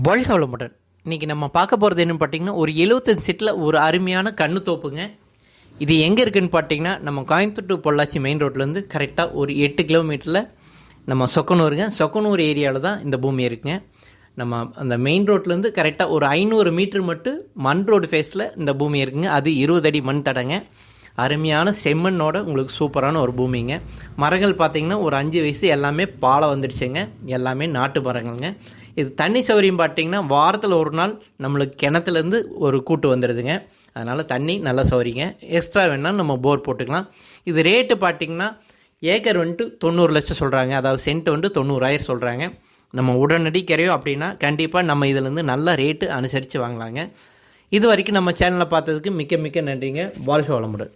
வாழ்க வளமுடன். இன்றைக்கி நம்ம பார்க்க போகிறது என்னென்னு பார்த்தீங்கன்னா, ஒரு 75 சென்ட்டில் ஒரு அருமையான கண்ணு தோப்புங்க. இது எங்கே இருக்குதுன்னு பார்த்தீங்கன்னா, நம்ம கோயம்புத்தூர் டு பொள்ளாச்சி மெயின் ரோட்லேருந்து கரெக்டாக ஒரு 8 கிலோமீட்டரில் நம்ம சொக்கனூருங்க. சொக்கனூர் ஏரியாவில் தான் இந்த பூமி இருக்குங்க. நம்ம அந்த மெயின் ரோட்லேருந்து கரெக்டாக ஒரு 500 மீட்டர் மட்டும் மண் ரோடு ஃபேஸில் இந்த பூமி இருக்குங்க. அது 20 அடி மண் தடங்க. அருமையான செம்மண்ணோட உங்களுக்கு சூப்பரான ஒரு பூமிங்க. மரங்கள் பார்த்திங்கன்னா ஒரு 5 வயசு எல்லாமே பாலை வந்துடுச்சுங்க. எல்லாமே நாட்டு மரங்கள்ங்க. இது தண்ணி சௌகரியம் பார்த்திங்கன்னா வாரத்தில் ஒரு நாள் நம்மளுக்கு கிணத்துலேருந்து ஒரு கூட்டு வந்துடுதுங்க. அதனால் தண்ணி நல்லா சௌகரியங்க. எக்ஸ்ட்ரா வேணால் நம்ம போர் போட்டுக்கலாம். இது ரேட்டு பார்த்திங்கன்னா ஏக்கர் 90 லட்சம் சொல்கிறாங்க. அதாவது சென்ட் 90,000 சொல்கிறாங்க. நம்ம உடனடி கிடையும் அப்படின்னா கண்டிப்பாக நம்ம இதிலேருந்து நல்ல ரேட்டு அனுசரித்து வாங்கலாங்க. இது வரைக்கும் நம்ம சேனலை பார்த்ததுக்கு மிக்க மிக்க நன்றிங்க. வாழ்க வளமுடன்.